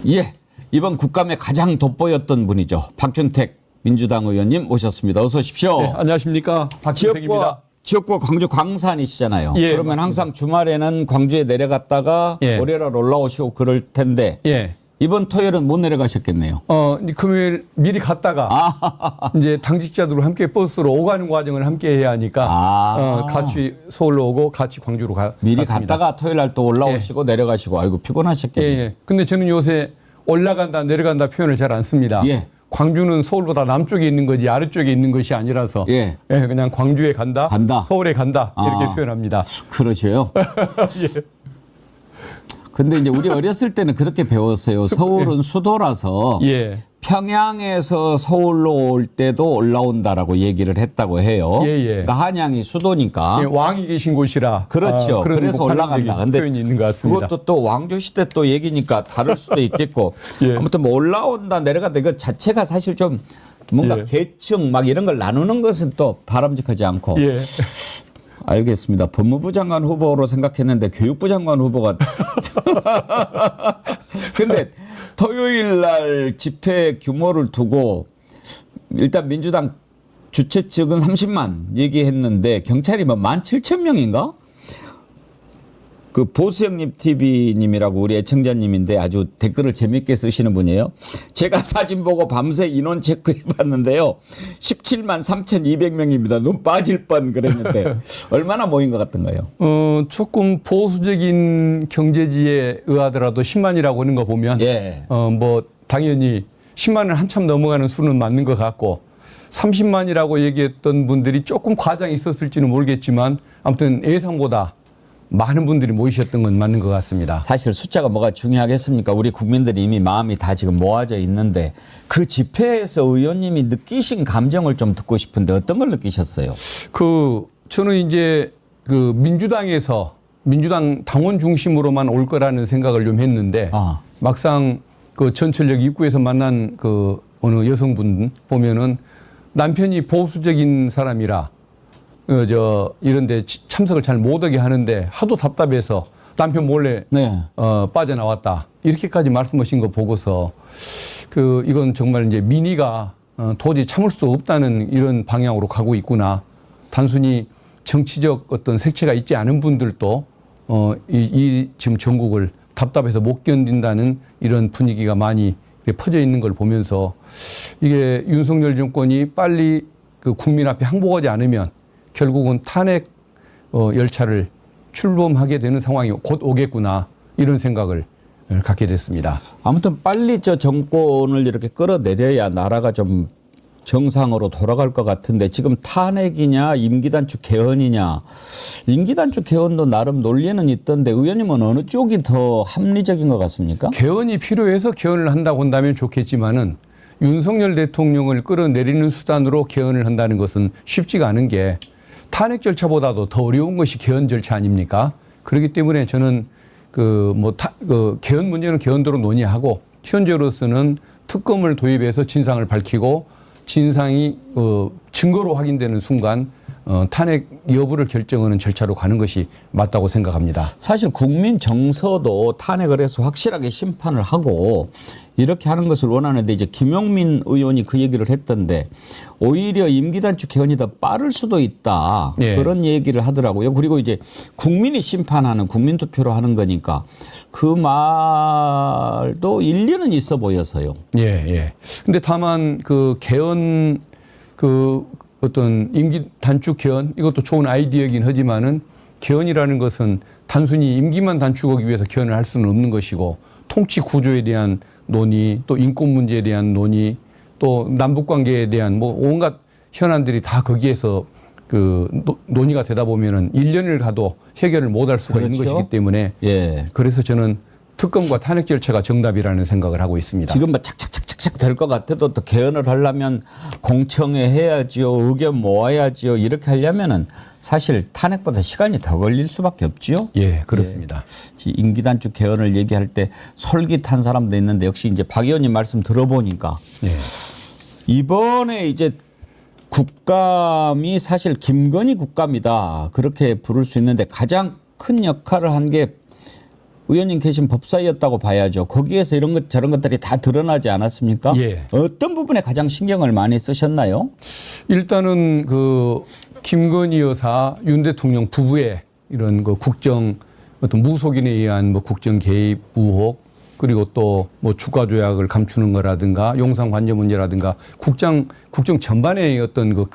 예, 이번 국감에 가장 돋보였던 분이죠. 박준택 민주당 의원님 모셨습니다. 어서 오십시오. 네, 안녕하십니까. 박준택입니다. 지역구 광주 광산이시잖아요. 예, 그러면 맞습니다. 항상 주말에는 광주에 내려갔다가 예. 월요일 올라오시고 그럴 텐데 예. 이번 토요일은 못 내려가셨겠네요. 금요일 미리 갔다가 이제 당직자들과 함께 버스로 오가는 과정을 함께 해야 하니까 같이 서울로 오고 같이 광주로 미리 갔습니다. 갔다가 토요일 날 또 올라오시고 내려가시고 아이고 피곤하셨겠네요. 예. 근데 저는 요새 올라간다 내려간다 표현을 잘 안 씁니다. 예. 광주는 서울보다 남쪽에 있는 거지 아래쪽에 있는 것이 아니라서 예. 그냥 광주에 간다, 서울에 간다 이렇게 표현합니다. 그러셔요. 예. 근데 이제 우리 어렸을 때는 그렇게 배웠어요. 서울은 수도라서 예. 평양에서 서울로 올 때도 올라온다라고 얘기를 했다고 해요. 예. 그러니까 한양이 수도니까. 예, 왕이 계신 곳이라 그렇죠. 그런 그래서 뭐 올라간다. 관용적인 근데 표현이 있는 것 같습니다. 그것도 또 왕조 시대 또 얘기니까 다를 수도 있겠고. 예. 아무튼 뭐 올라온다 내려간다 이거 자체가 사실 좀 뭔가 예. 계층 막 이런 걸 나누는 것은 또 바람직하지 않고. 예. 알겠습니다. 법무부 장관 후보로 생각했는데 교육부 장관 후보가. 근데 토요일 날 집회 규모를 두고 일단 민주당 주최 측은 30만 얘기했는데 경찰이 뭐 17,000명인가? 그 보수형님 TV님이라고 우리 애청자님인데 아주 댓글을 재밌게 쓰시는 분이에요. 제가 사진 보고 밤새 인원 체크해 봤는데요. 17만 3,200명입니다. 눈 빠질 뻔 그랬는데 얼마나 모인 것 같은가요? 조금 보수적인 경제지에 의하더라도 10만이라고 하는 거 보면 예. 뭐 당연히 10만을 한참 넘어가는 수는 맞는 것 같고 30만이라고 얘기했던 분들이 조금 과장이 있었을지는 모르겠지만 아무튼 예상보다 많은 분들이 모이셨던 건 맞는 것 같습니다. 사실 숫자가 뭐가 중요하겠습니까? 우리 국민들이 이미 마음이 다 지금 모아져 있는데 그 집회에서 의원님이 느끼신 감정을 좀 듣고 싶은데 어떤 걸 느끼셨어요? 저는 이제 민주당에서 민주당 당원 중심으로만 올 거라는 생각을 좀 했는데 막상 전철역 입구에서 만난 어느 여성분 보면은 남편이 보수적인 사람이라 이런데 참석을 잘 못하게 하는데 하도 답답해서 남편 몰래 빠져나왔다 이렇게까지 말씀하신 거 보고서 이건 정말 이제 민의가 도저히 참을 수 없다는 이런 방향으로 가고 있구나. 단순히 정치적 어떤 색채가 있지 않은 분들도 이 지금 전국을 답답해서 못 견딘다는 이런 분위기가 많이 퍼져 있는 걸 보면서 이게 윤석열 정권이 빨리 국민 앞에 항복하지 않으면 결국은 탄핵 열차를 출범하게 되는 상황이 곧 오겠구나 이런 생각을 갖게 됐습니다. 아무튼 빨리 저 정권을 이렇게 끌어내려야 나라가 좀 정상으로 돌아갈 것 같은데 지금 탄핵이냐 임기단축 개헌이냐. 임기단축 개헌도 나름 논리는 있던데 의원님은 어느 쪽이 더 합리적인 것 같습니까? 개헌이 필요해서 개헌을 한다고 한다면 좋겠지만은 윤석열 대통령을 끌어내리는 수단으로 개헌을 한다는 것은 쉽지가 않은 게 탄핵 절차보다도 더 어려운 것이 개헌 절차 아닙니까? 그렇기 때문에 저는 개헌 문제는 개헌대로 논의하고 현재로서는 특검을 도입해서 진상을 밝히고 진상이 증거로 확인되는 순간 탄핵 여부를 결정하는 절차로 가는 것이 맞다고 생각합니다. 사실 국민 정서도 탄핵을 해서 확실하게 심판을 하고 이렇게 하는 것을 원하는데 이제 김용민 의원이 그 얘기를 했던데 오히려 임기단축 개헌이 더 빠를 수도 있다. 예. 그런 얘기를 하더라고요. 그리고 이제 국민이 심판하는 국민투표로 하는 거니까 그 말도 일리는 있어 보여서요. 예. 근데 다만 개헌 어떤 임기 단축 개헌 이것도 좋은 아이디어이긴 하지만은 개헌이라는 것은 단순히 임기만 단축하기 위해서 개헌을 할 수는 없는 것이고 통치 구조에 대한 논의 또 인권 문제에 대한 논의 또 남북 관계에 대한 온갖 현안들이 다 거기에서 논의가 되다 보면은 1년을 가도 해결을 못할 수가 있는 것이기 때문에 그래서 저는 특검과 탄핵 절차가 정답이라는 생각을 하고 있습니다. 지금 착착착착 될 것 같아도 또 개헌을 하려면 공청회 해야지요. 의견 모아야지요. 이렇게 하려면은 사실 탄핵보다 시간이 더 걸릴 수밖에 없지요. 예, 그렇습니다. 임기단축 개헌을 얘기할 때 솔깃한 사람도 있는데 역시 이제 박 의원님 말씀 들어보니까 이번에 이제 국감이 사실 김건희 국감이다. 그렇게 부를 수 있는데 가장 큰 역할을 한 게 의원님 계신 법사위였다고 봐야죠. 거기에서 이런 것 저런 것들이 다 드러나지 않았습니까? 예. 어떤 부분에 가장 신경을 많이 쓰셨나요? 일단은 그 김건희 여사 윤 대통령 부부의 이런 그 국정 어떤 무속인에 의한 뭐 국정 개입 의혹 그리고 또 뭐 주가 조약을 감추는 거라든가 용산 관제 문제라든가 국정 전반에 어떤 그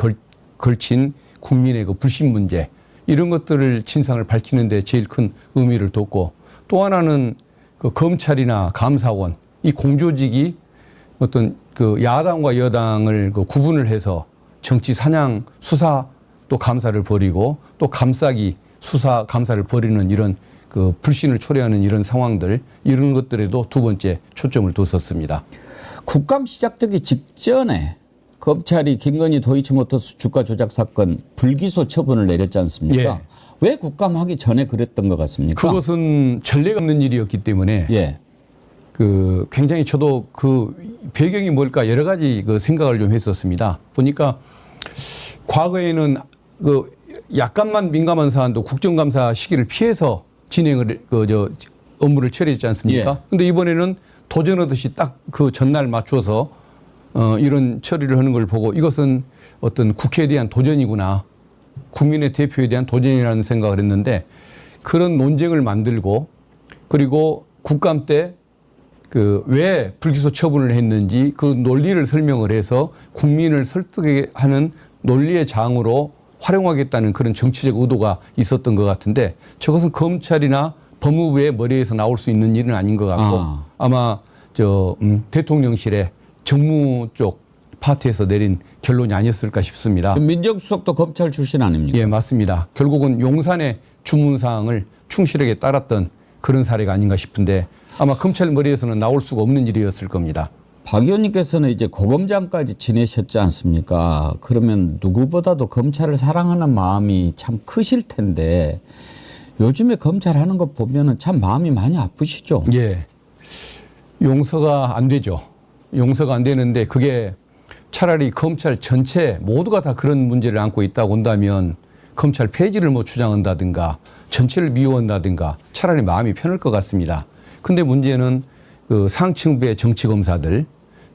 걸친 국민의 그 불신 문제 이런 것들을 진상을 밝히는데 제일 큰 의미를 뒀고 또 하나는 그 검찰이나 감사원 이 공조직이 어떤 그 야당과 여당을 그 구분을 해서 정치 사냥 수사 또 감사를 벌이고 또 감싸기 수사 감사를 벌이는 이런 그 불신을 초래하는 이런 상황들 이런 것들에도 두 번째 초점을 뒀었습니다. 국감 시작되기 직전에 검찰이 김건희 도이치모터스 주가 조작 사건 불기소 처분을 내렸지 않습니까? 예. 왜 국감하기 전에 그랬던 것 같습니까? 그것은 전례가 없는 일이었기 때문에 예. 그 굉장히 저도 그 배경이 뭘까 여러 가지 그 생각을 좀 했었습니다. 보니까 과거에는 그 약간만 민감한 사안도 국정감사 시기를 피해서 진행을 업무를 처리했지 않습니까? 예. 근데 이번에는 도전하듯이 딱 그 전날 맞춰서 이런 처리를 하는 걸 보고 이것은 어떤 국회에 대한 도전이구나. 국민의 대표에 대한 도전이라는 생각을 했는데 그런 논쟁을 만들고 그리고 국감 때 그 왜 불기소 처분을 했는지 그 논리를 설명을 해서 국민을 설득하는 논리의 장으로 활용하겠다는 그런 정치적 의도가 있었던 것 같은데 저것은 검찰이나 법무부의 머리에서 나올 수 있는 일은 아닌 것 같고 아마 대통령실의 정무 쪽 파트에서 내린 결론이 아니었을까 싶습니다. 민정수석도 검찰 출신 아닙니까? 예, 맞습니다. 결국은 용산의 주문사항을 충실하게 따랐던 그런 사례가 아닌가 싶은데 아마 검찰 머리에서는 나올 수가 없는 일이었을 겁니다. 박 의원님께서는 이제 고검장까지 지내셨지 않습니까? 그러면 누구보다도 검찰을 사랑하는 마음이 참 크실 텐데 요즘에 검찰 하는 거 보면은 참 마음이 많이 아프시죠? 예. 용서가 안 되죠. 용서가 안 되는데 그게 차라리 검찰 전체 모두가 다 그런 문제를 안고 있다고 한다면 검찰 폐지를 뭐 주장한다든가 전체를 미워한다든가 차라리 마음이 편할 것 같습니다. 근데 문제는 그 상층부의 정치검사들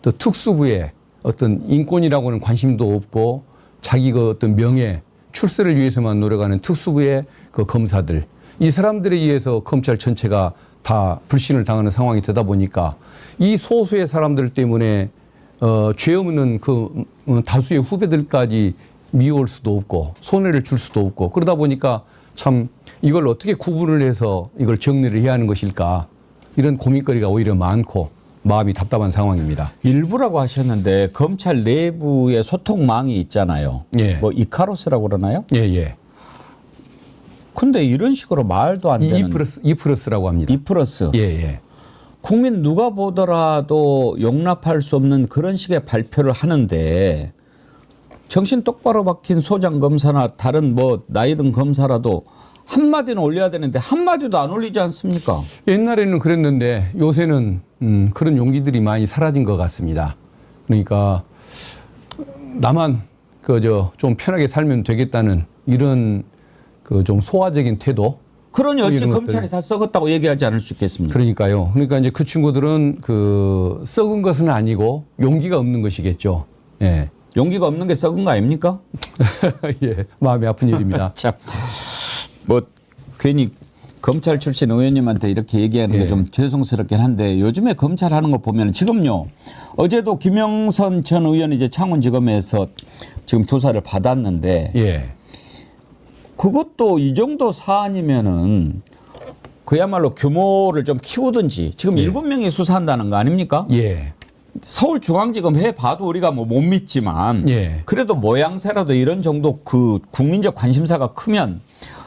또 특수부의 어떤 인권이라고는 관심도 없고 자기 그 어떤 명예 출세를 위해서만 노력하는 특수부의 그 검사들 이 사람들에 의해서 검찰 전체가 다 불신을 당하는 상황이 되다 보니까 이 소수의 사람들 때문에 죄 없는 그 다수의 후배들까지 미워할 수도 없고 손해를 줄 수도 없고 그러다 보니까 참 이걸 어떻게 구분을 해서 이걸 정리를 해야 하는 것일까 이런 고민거리가 오히려 많고 마음이 답답한 상황입니다. 일부라고 하셨는데 검찰 내부에 소통망이 있잖아요. 예. 뭐 이카로스라고 그러나요? 예, 예. 근데 이런 식으로 말도 안 되는 E+라고 합니다. E+. 예, 예. 국민 누가 보더라도 용납할 수 없는 그런 식의 발표를 하는데 정신 똑바로 박힌 소장 검사나 다른 뭐 나이 든 검사라도 한마디는 올려야 되는데 한마디도 안 올리지 않습니까? 옛날에는 그랬는데 요새는 그런 용기들이 많이 사라진 것 같습니다. 그러니까 나만 좀 편하게 살면 되겠다는 이런 그 좀 소화적인 태도. 그러니 어찌 이런 검찰이 것들. 다 썩었다고 얘기하지 않을 수 있겠습니까? 그러니까요. 그러니까 이제 그 친구들은 그 썩은 것은 아니고 용기가 없는 것이겠죠. 예. 용기가 없는 게 썩은 거 아닙니까? 예. 마음이 아픈 일입니다. 참, 뭐 괜히 검찰 출신 의원님한테 이렇게 얘기하는 게 좀 죄송스럽긴 한데 요즘에 검찰 하는 거 보면 지금요. 어제도 김영선 전 의원이 이제 창원지검에서 지금 조사를 받았는데 예. 그것도 이 정도 사안이면은 그야말로 규모를 좀 키우든지 지금 7명이 수사한다는 거 아닙니까? 예. 서울중앙지검 해봐도 우리가 뭐 못 믿지만 예. 그래도 모양새라도 이런 정도 그 국민적 관심사가 크면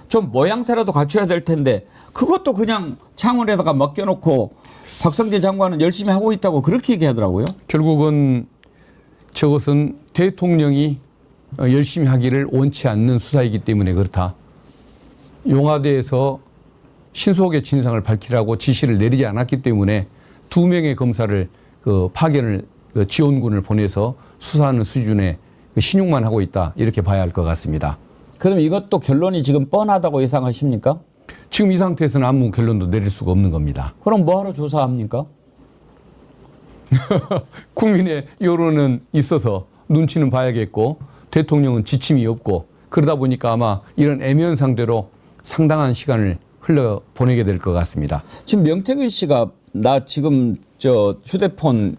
좀 모양새라도 갖춰야 될 텐데 그것도 그냥 창원에다가 맡겨놓고 박성재 장관은 열심히 하고 있다고 그렇게 얘기하더라고요. 결국은 저것은 대통령이 열심히 하기를 원치 않는 수사이기 때문에 그렇다. 용화대에서 신속의 진상을 밝히라고 지시를 내리지 않았기 때문에 2명의 검사를 그 파견을 지원군을 보내서 수사하는 수준의 신용만 하고 있다. 이렇게 봐야 할 것 같습니다. 그럼 이것도 결론이 지금 뻔하다고 예상하십니까? 지금 이 상태에서는 아무 결론도 내릴 수가 없는 겁니다. 그럼 뭐하러 조사합니까? 국민의 여론은 있어서 눈치는 봐야겠고 대통령은 지침이 없고 그러다 보니까 아마 이런 애매한 상대로 상당한 시간을 흘려 보내게 될 것 같습니다. 지금 명태균 씨가 나 지금 저 휴대폰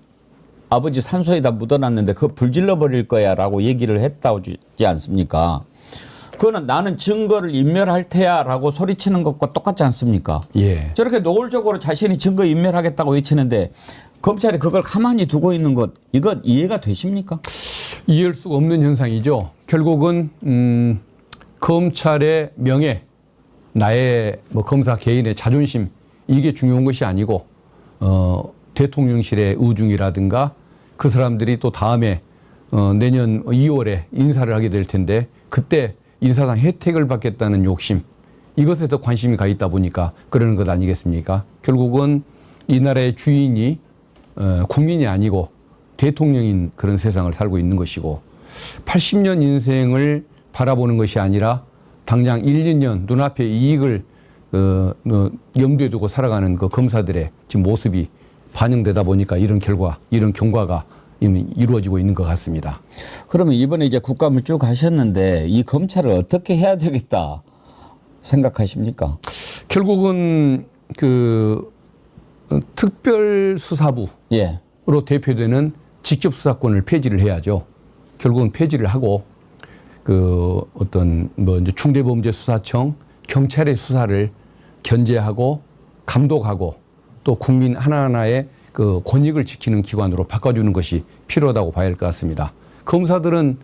아버지 산소에다 묻어놨는데 그거 불질러 버릴 거야라고 얘기를 했다지 않습니까? 그거는 나는 증거를 인멸할 테야라고 소리치는 것과 똑같지 않습니까? 예. 저렇게 노골적으로 자신이 증거 인멸하겠다고 외치는데 검찰이 그걸 가만히 두고 있는 것 이건 이해가 되십니까? 이해할 수가 없는 현상이죠. 결국은 검찰의 명예, 나의 뭐 검사 개인의 자존심 이게 중요한 것이 아니고 대통령실의 의중이라든가 그 사람들이 또 다음에 내년 2월에 인사를 하게 될 텐데 그때 인사상 혜택을 받겠다는 욕심 이것에 더 관심이 가 있다 보니까 그러는 것 아니겠습니까? 결국은 이 나라의 주인이 국민이 아니고 대통령인 그런 세상을 살고 있는 것이고 80년 인생을 바라보는 것이 아니라 당장 1, 2년 눈앞의 이익을 염두에 두고 살아가는 그 검사들의 지금 모습이 반영되다 보니까 이런 결과, 이런 경과가 이미 이루어지고 있는 것 같습니다. 그러면 이번에 이제 국감을 쭉 하셨는데 이 검찰을 어떻게 해야 되겠다 생각하십니까? 결국은 그 특별수사부로 예. 대표되는 직접 수사권을 폐지를 해야죠. 결국은 폐지를 하고 그 어떤 뭐 이제 중대범죄수사청, 경찰의 수사를 견제하고 감독하고 또 국민 하나하나의 그 권익을 지키는 기관으로 바꿔주는 것이 필요하다고 봐야 할 것 같습니다. 검사들은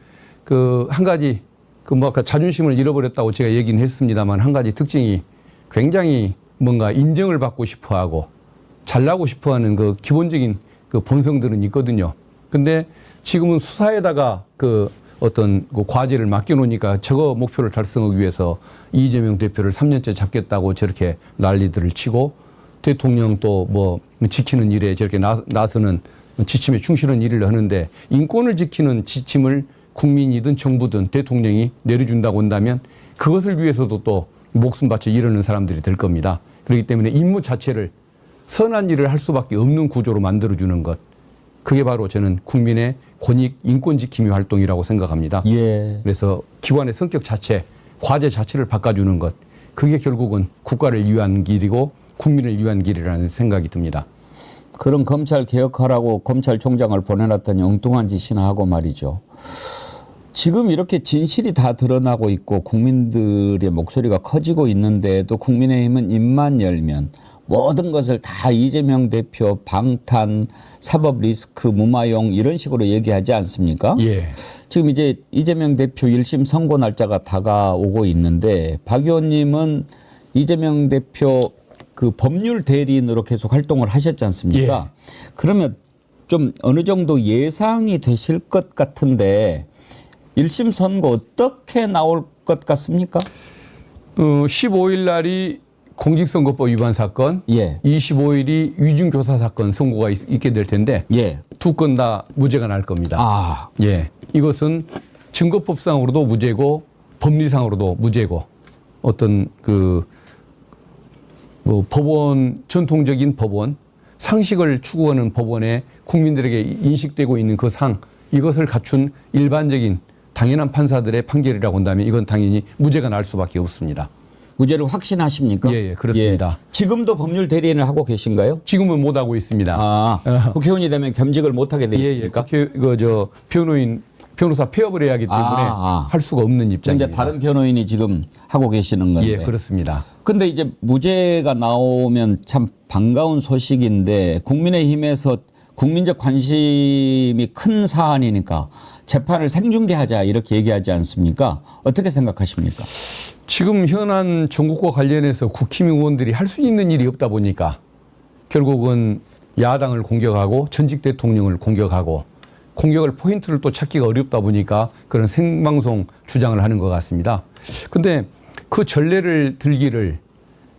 그 한 가지 그 뭐 아까 자존심을 잃어버렸다고 제가 얘기는 했습니다만 한 가지 특징이 굉장히 뭔가 인정을 받고 싶어하고 잘나고 싶어하는 그 기본적인 그 본성들은 있거든요. 근데 지금은 수사에다가 그 어떤 그 과제를 맡겨놓으니까 저거 목표를 달성하기 위해서 이재명 대표를 3년째 잡겠다고 저렇게 난리들을 치고 대통령 또 뭐 지키는 일에 저렇게 나서는 지침에 충실한 일을 하는데 인권을 지키는 지침을 국민이든 정부든 대통령이 내려준다고 한다면 그것을 위해서도 또 목숨 바쳐 일하는 사람들이 될 겁니다. 그렇기 때문에 임무 자체를 선한 일을 할 수밖에 없는 구조로 만들어주는 것. 그게 바로 저는 국민의 권익, 인권 지킴이 활동이라고 생각합니다. 예. 그래서 기관의 성격 자체, 과제 자체를 바꿔주는 것. 그게 결국은 국가를 위한 길이고 국민을 위한 길이라는 생각이 듭니다. 그런 검찰 개혁하라고 검찰총장을 보내놨더니 엉뚱한 짓이나 하고 말이죠. 지금 이렇게 진실이 다 드러나고 있고 국민들의 목소리가 커지고 있는데도 국민의힘은 입만 열면 모든 것을 다 이재명 대표 방탄, 사법 리스크, 무마용 이런 식으로 얘기하지 않습니까? 예. 지금 이제 이재명 대표 1심 선고 날짜가 다가오고 있는데 박 의원님은 이재명 대표 그 법률 대리인으로 계속 활동을 하셨지 않습니까? 예. 그러면 좀 어느 정도 예상이 되실 것 같은데 1심 선고 어떻게 나올 것 같습니까? 15일 날이 공직선거법 위반 사건, 예. 25일이 위중교사 사건 선고가 있게 될 텐데 예. 두 건 다 무죄가 날 겁니다. 아. 예. 이것은 증거법상으로도 무죄고 법리상으로도 무죄고 어떤 뭐 법원, 전통적인 법원, 상식을 추구하는 법원에 국민들에게 인식되고 있는 그 상, 이것을 갖춘 일반적인 당연한 판사들의 판결이라고 한다면 이건 당연히 무죄가 날 수밖에 없습니다. 무죄를 확신하십니까? 예, 그렇습니다. 예. 지금도 법률 대리인을 하고 계신가요? 지금은 못 하고 있습니다. 아, 국회의원이 되면 겸직을 못 하게 돼 있습니까? 변호사 폐업을 해야 하기 때문에 할 수가 없는 입장입니다. 그런데 다른 변호인이 지금 하고 계시는 건데. 예, 그렇습니다. 근데 이제 무죄가 나오면 참 반가운 소식인데 국민의힘에서 국민적 관심이 큰 사안이니까 재판을 생중계하자 이렇게 얘기하지 않습니까? 어떻게 생각하십니까? 지금 현안 정국과 관련해서 국힘 의원들이 할 수 있는 일이 없다 보니까 결국은 야당을 공격하고 전직 대통령을 공격하고 공격을 포인트를 또 찾기가 어렵다 보니까 그런 생방송 주장을 하는 것 같습니다. 근데 그 전례를 들기를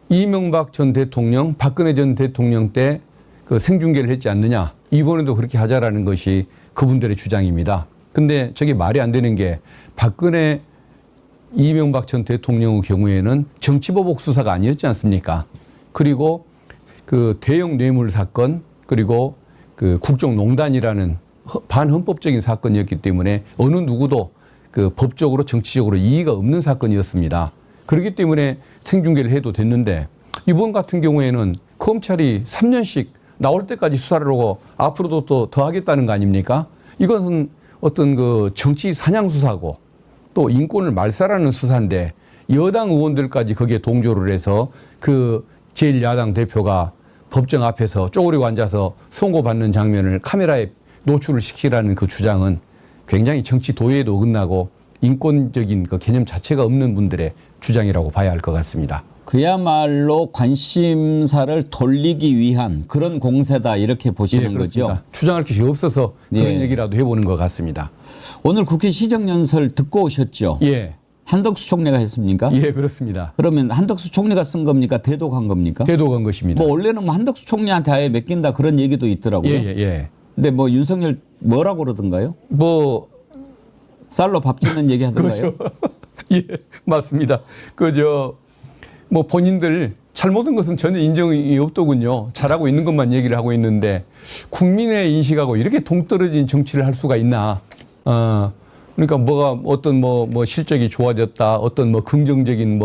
이명박 전 대통령, 박근혜 전 대통령 때 그 생중계를 했지 않느냐. 이번에도 그렇게 하자라는 것이 그분들의 주장입니다. 근데 저게 말이 안 되는 게 박근혜 이명박 전 대통령의 경우에는 정치보복 수사가 아니었지 않습니까? 그리고 그 대형 뇌물 사건, 그리고 그 국정농단이라는 반헌법적인 사건이었기 때문에 어느 누구도 그 법적으로 정치적으로 이의가 없는 사건이었습니다. 그렇기 때문에 생중계를 해도 됐는데, 이번 같은 경우에는 검찰이 3년씩 나올 때까지 수사를 하고 앞으로도 또 더 하겠다는 거 아닙니까? 이것은 어떤 그 정치 사냥 수사고 또 인권을 말살하는 수사인데, 여당 의원들까지 거기에 동조를 해서 그 제1야당 대표가 법정 앞에서 쪼그리고 앉아서 선고받는 장면을 카메라에 노출을 시키라는 그 주장은 굉장히 정치 도의에도 어긋나고 인권적인 그 개념 자체가 없는 분들의 주장이라고 봐야 할 것 같습니다. 그야말로 관심사를 돌리기 위한 그런 공세다, 이렇게 보시는 거죠? 주장할 것이 없어서 그런 얘기라도 해보는 것 같습니다. 오늘 국회 시정연설 듣고 오셨죠? 예. 한덕수 총리가 했습니까? 예, 그렇습니다. 그러면 한덕수 총리가 쓴 겁니까? 대독한 겁니까? 대독한 것입니다. 뭐 원래는 뭐 한덕수 총리한테 아예 맡긴다 그런 얘기도 있더라고요. 예. 근데 뭐 윤석열 뭐라고 그러던가요? 뭐 쌀로 밥 짓는 얘기 하던가요? 그렇죠. 예, 맞습니다. 뭐 본인들 잘못한 것은 전혀 인정이 없더군요. 잘하고 있는 것만 얘기를 하고 있는데, 국민의 인식하고 이렇게 동떨어진 정치를 할 수가 있나? 그러니까 뭐가 어떤 뭐 실적이 좋아졌다, 어떤 뭐 긍정적인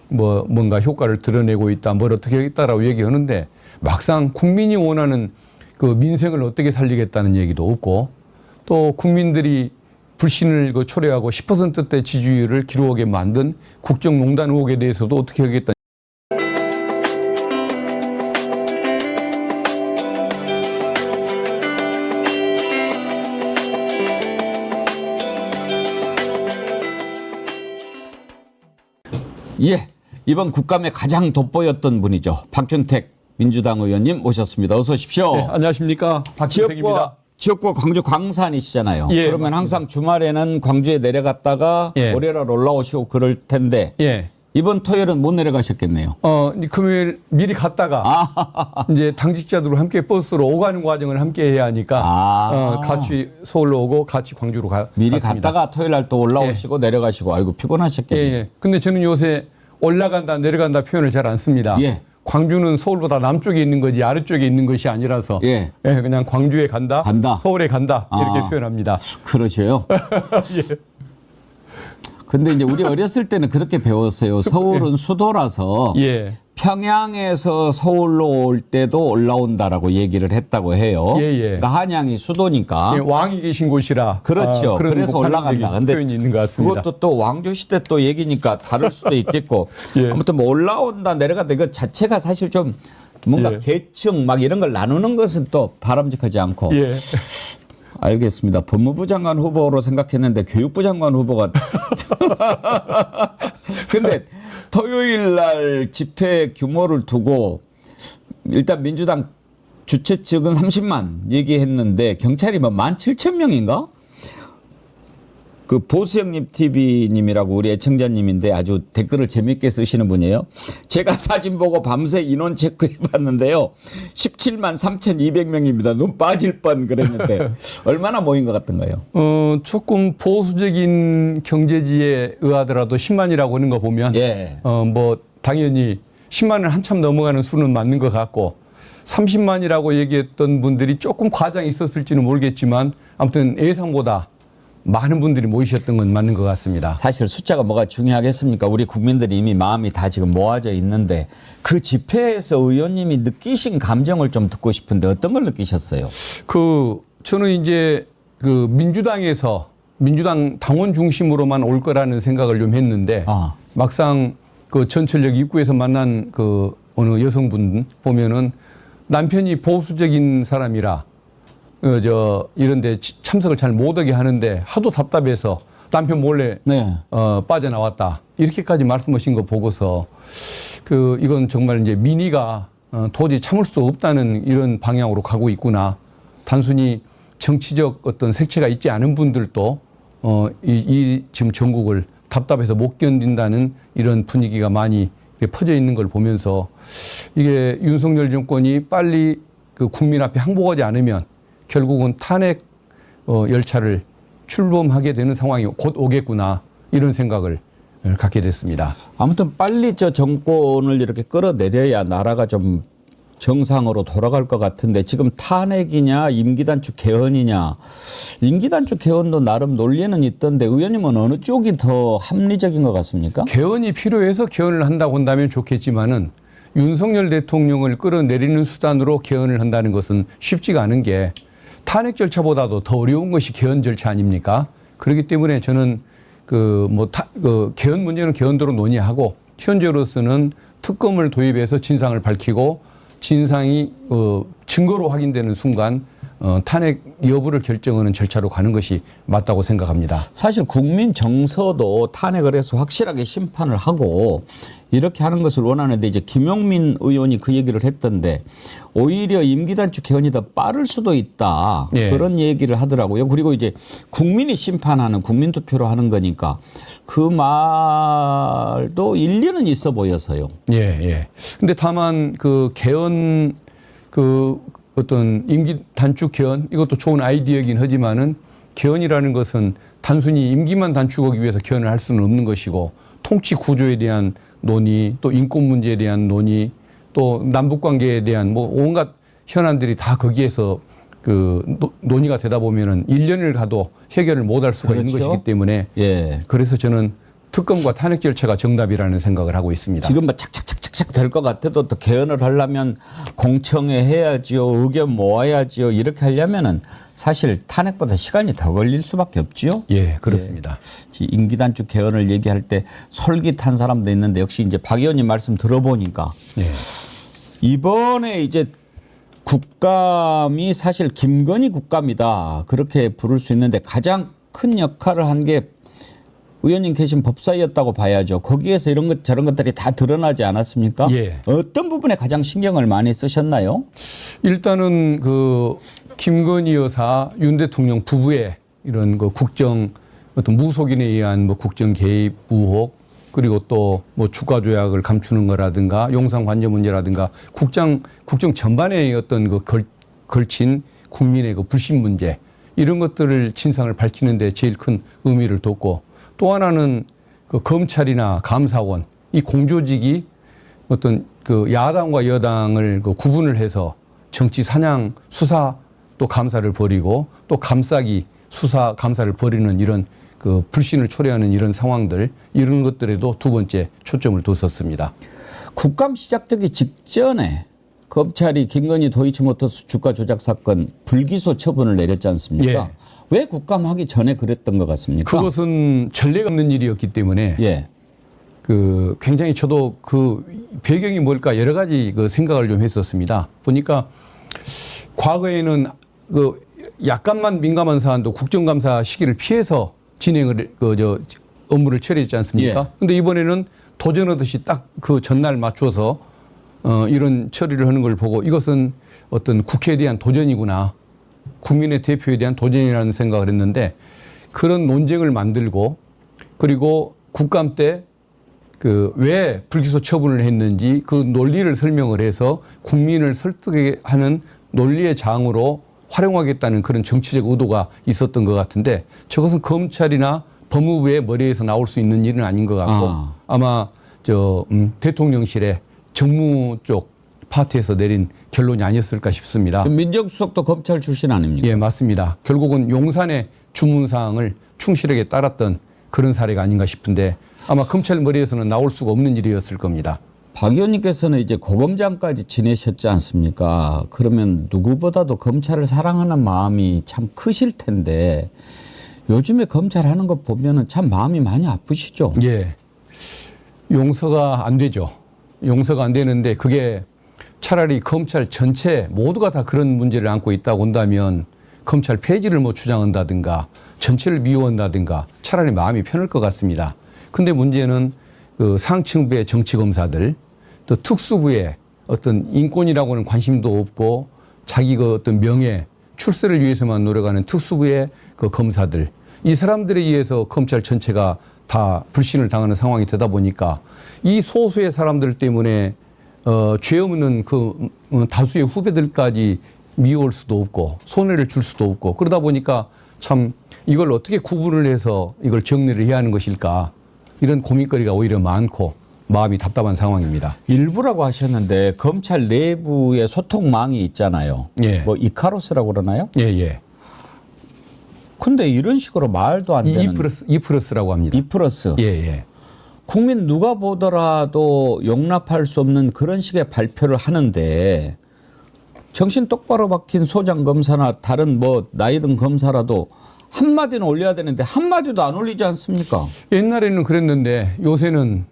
뭔가 효과를 드러내고 있다, 뭘 어떻게 하겠다라고 얘기하는데, 막상 국민이 원하는 그 민생을 어떻게 살리겠다는 얘기도 없고, 또 국민들이 불신을 초래하고 10%대 지지율을 기록하게 만든 국정농단 의혹에 대해서도 어떻게 하겠다. 예, 이번 국감에 가장 돋보였던 분이죠. 박준택 민주당 의원님 모셨습니다. 어서 오십시오. 네, 안녕하십니까. 박준택입니다. 지역구 광주 광산이시잖아요. 예, 그러면 맞습니다. 항상 주말에는 광주에 내려갔다가 월요일 올라오시고 그럴 텐데 이번 토요일은 못 내려가셨겠네요. 금요일 미리 갔다가 이제 당직자들과 함께 버스로 오가는 과정을 함께 해야 하니까 같이 서울로 오고 같이 광주로 미리 갔습니다. 갔다가 토요일 날 또 올라오시고 내려가시고 아이고 피곤하셨겠네요. 예. 근데 저는 요새 올라간다 내려간다 표현을 잘 안 씁니다. 광주는 서울보다 남쪽에 있는 거지 아래쪽에 있는 것이 아니라서 그냥 광주에 간다, 서울에 간다 이렇게 표현합니다. 그러셔요? 예. 근데 이제 우리 어렸을 때는 그렇게 배웠어요. 서울은 수도라서 평양에서 서울로 올 때도 올라온다라고 얘기를 했다고 해요. 그러니까 한양이 수도니까. 왕이 계신 곳이라. 그렇죠. 그래서 올라간다. 근데 표현이 있는 것 같습니다. 그것도 또 왕조 시대 또 얘기니까 다를 수도 있겠고. 아무튼 뭐 올라온다 내려간다 이거 자체가 사실 좀 뭔가 계층 막 이런 걸 나누는 것은 또 바람직하지 않고. 알겠습니다. 법무부 장관 후보로 생각했는데 교육부 장관 후보가. 근데 토요일 날 집회 규모를 두고 일단 민주당 주최 측은 30만 얘기했는데 경찰이 뭐 17,000명인가? 그 보수형님 TV님이라고 우리 애청자님인데 아주 댓글을 재밌게 쓰시는 분이에요. 제가 사진 보고 밤새 인원 체크해 봤는데요. 17만 3,200명입니다. 눈 빠질 뻔 그랬는데 얼마나 모인 것 같은가요? 조금 보수적인 경제지에 의하더라도 10만이라고 하는 거 보면 뭐 당연히 10만을 한참 넘어가는 수는 맞는 것 같고 30만이라고 얘기했던 분들이 조금 과장이 있었을지는 모르겠지만 아무튼 예상보다 많은 분들이 모이셨던 건 맞는 것 같습니다. 사실 숫자가 뭐가 중요하겠습니까? 우리 국민들이 이미 마음이 다 지금 모아져 있는데 그 집회에서 의원님이 느끼신 감정을 좀 듣고 싶은데 어떤 걸 느끼셨어요? 저는 이제 그 민주당 당원 중심으로만 올 거라는 생각을 좀 했는데 막상 그 전철역 입구에서 만난 그 어느 여성분 보면은 남편이 보수적인 사람이라 이런데 참석을 잘 못하게 하는데 하도 답답해서 남편 몰래 빠져나왔다 이렇게까지 말씀하신 거 보고서 이건 정말 이제 민의가 도저히 참을 수 없다는 이런 방향으로 가고 있구나. 단순히 정치적 어떤 색채가 있지 않은 분들도 이 지금 전국을 답답해서 못 견딘다는 이런 분위기가 많이 퍼져 있는 걸 보면서 이게 윤석열 정권이 빨리 그 국민 앞에 항복하지 않으면 결국은 탄핵 열차를 출범하게 되는 상황이 곧 오겠구나 이런 생각을 갖게 됐습니다. 아무튼 빨리 저 정권을 이렇게 끌어내려야 나라가 좀 정상으로 돌아갈 것 같은데 지금 탄핵이냐 임기 단축 개헌이냐. 임기 단축 개헌도 나름 논리는 있던데 의원님은 어느 쪽이 더 합리적인 것 같습니까? 개헌이 필요해서 개헌을 한다고 한다면 좋겠지만은 윤석열 대통령을 끌어내리는 수단으로 개헌을 한다는 것은 쉽지가 않은 게 탄핵 절차보다도 더 어려운 것이 개헌 절차 아닙니까? 그렇기 때문에 저는 개헌 문제는 개헌대로 논의하고 현재로서는 특검을 도입해서 진상을 밝히고 진상이 증거로 확인되는 순간 탄핵 여부를 결정하는 절차로 가는 것이 맞다고 생각합니다. 사실 국민 정서도 탄핵을 해서 확실하게 심판을 하고 이렇게 하는 것을 원하는데 이제 김용민 의원이 그 얘기를 했던데 오히려 임기 단축 개헌이 더 빠를 수도 있다. 예. 그런 얘기를 하더라고요. 그리고 이제 국민이 심판하는 국민 투표로 하는 거니까 그 말도 일리는 있어 보여서요. 예, 예. 근데 다만 그 개헌 어떤 임기 단축 개헌 이것도 좋은 아이디어이긴 하지만은 개헌이라는 것은 단순히 임기만 단축하기 위해서 개헌을 할 수는 없는 것이고 통치 구조에 대한 논의 또 인권 문제에 대한 논의 또 남북 관계에 대한 뭐 온갖 현안들이 다 거기에서 논의가 되다 보면은 1년을 가도 해결을 못 할 수가 있는 것이기 때문에 예. 그래서 저는 특검과 탄핵 절차가 정답이라는 생각을 하고 있습니다. 지금 뭐 착착착착 될 것 같아도 또 개헌을 하려면 공청회 해야지요. 의견 모아야지요. 이렇게 하려면은 사실 탄핵보다 시간이 더 걸릴 수밖에 없지요. 예, 그렇습니다. 예. 임기 단축 개헌을 얘기할 때 솔깃한 사람도 있는데 역시 이제 박 의원님 말씀 들어보니까 예. 이번에 이제 국감이 사실 김건희 국감이다. 그렇게 부를 수 있는데 가장 큰 역할을 한 게 의원님 계신 법사위였다고 봐야죠. 거기에서 이런 것 저런 것들이 다 드러나지 않았습니까? 예. 어떤 부분에 가장 신경을 많이 쓰셨나요? 일단은 김건희 여사 윤 대통령 부부의 이런 국정 어떤 무속인에 의한 국정 개입 의혹 그리고 또 주가 조약을 감추는 거라든가 용산 관저 문제라든가 국정 전반에 어떤 걸친 국민의 불신 문제 이런 것들을 진상을 밝히는데 제일 큰 의미를 뒀고 또 하나는 검찰이나 감사원 이 공조직이 어떤 야당과 여당을 구분을 해서 정치 사냥 수사 또 감사를 벌이고 또 감싸기 수사 감사를 벌이는 이런 불신을 초래하는 이런 상황들 이런 것들에도 두 번째 초점을 뒀었습니다. 국감 시작되기 직전에 검찰이 김건희 도이치모터스 주가 조작 사건 불기소 처분을 내렸지 않습니까? 예. 왜 국감하기 전에 그랬던 것 같습니까? 그것은 전례가 없는 일이었기 때문에 예. 굉장히 저도 배경이 뭘까 여러 가지 생각을 좀 했었습니다. 보니까 과거에는 약간만 민감한 사안도 국정감사 시기를 피해서 진행을 업무를 처리했지 않습니까? 그런데 이번에는 도전하듯이 딱 전날 맞춰서 이런 처리를 하는 걸 보고 이것은 어떤 국회에 대한 도전이구나. 국민의 대표에 대한 도전이라는 생각을 했는데 그런 논쟁을 만들고 그리고 국감 때 왜 불기소 처분을 했는지 그 논리를 설명을 해서 국민을 설득하는 논리의 장으로 활용하겠다는 그런 정치적 의도가 있었던 것 같은데 저것은 검찰이나 법무부의 머리에서 나올 수 있는 일은 아닌 것 같고 아마 대통령실의 정무 쪽 파트에서 내린 결론이 아니었을까 싶습니다. 민정수석도 검찰 출신 아닙니까? 예, 맞습니다. 결국은 용산의 주문사항을 충실하게 따랐던 그런 사례가 아닌가 싶은데 아마 검찰 머리에서는 나올 수가 없는 일이었을 겁니다. 박 의원님께서는 이제 고검장까지 지내셨지 않습니까? 그러면 누구보다도 검찰을 사랑하는 마음이 참 크실 텐데 요즘에 검찰 하는 거 보면은 참 마음이 많이 아프시죠? 예. 용서가 안 되죠. 용서가 안 되는데 그게 차라리 검찰 전체 모두가 다 그런 문제를 안고 있다고 한다면 검찰 폐지를 주장한다든가 전체를 미워한다든가 차라리 마음이 편할 것 같습니다. 근데 문제는 상층부의 정치검사들 또 특수부의 어떤 인권이라고는 관심도 없고 자기 어떤 명예 출세를 위해서만 노력하는 특수부의 검사들 이 사람들에 의해서 검찰 전체가 다 불신을 당하는 상황이 되다 보니까 이 소수의 사람들 때문에 죄 없는 다수의 후배들까지 미워할 수도 없고 손해를 줄 수도 없고 그러다 보니까 참 이걸 어떻게 구분을 해서 이걸 정리를 해야 하는 것일까 이런 고민거리가 오히려 많고 마음이 답답한 상황입니다. 일부라고 하셨는데 검찰 내부의 소통망이 있잖아요. 예. 뭐 이카로스라고 그러나요? 예, 예. 근데 이런 식으로 말도 안 되는 E 플러스라고 합니다. E+. 예, 예. 국민 누가 보더라도 용납할 수 없는 그런 식의 발표를 하는데 정신 똑바로 박힌 소장 검사나 다른 뭐 나이 든 검사라도 한마디는 올려야 되는데 한마디도 안 올리지 않습니까? 옛날에는 그랬는데 요새는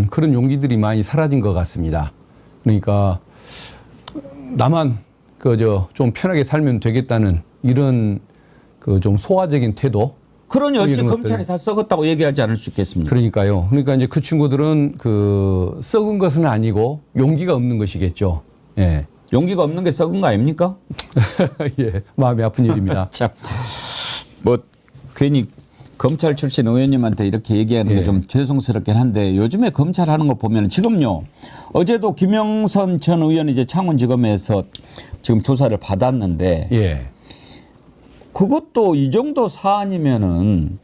그런 용기들이 많이 사라진 것 같습니다. 그러니까 나만 좀 편하게 살면 되겠다는 이런 좀 소화적인 태도. 그러니 어찌 이런 검찰이 것들. 다 썩었다고 얘기하지 않을 수 있겠습니까? 그러니까요. 그러니까 이제 그 친구들은 썩은 것은 아니고 용기가 없는 것이겠죠. 예. 용기가 없는 게 썩은 거 아닙니까? 예. 마음이 아픈 일입니다. 참, 뭐 괜히 검찰 출신 의원님한테 이렇게 얘기하는 게 좀 죄송스럽긴 한데 요즘에 검찰 하는 거 보면 지금요. 어제도 김영선 전 의원이 이제 창원지검에서 지금 조사를 받았는데 예. 그것도 이 정도 사안이면은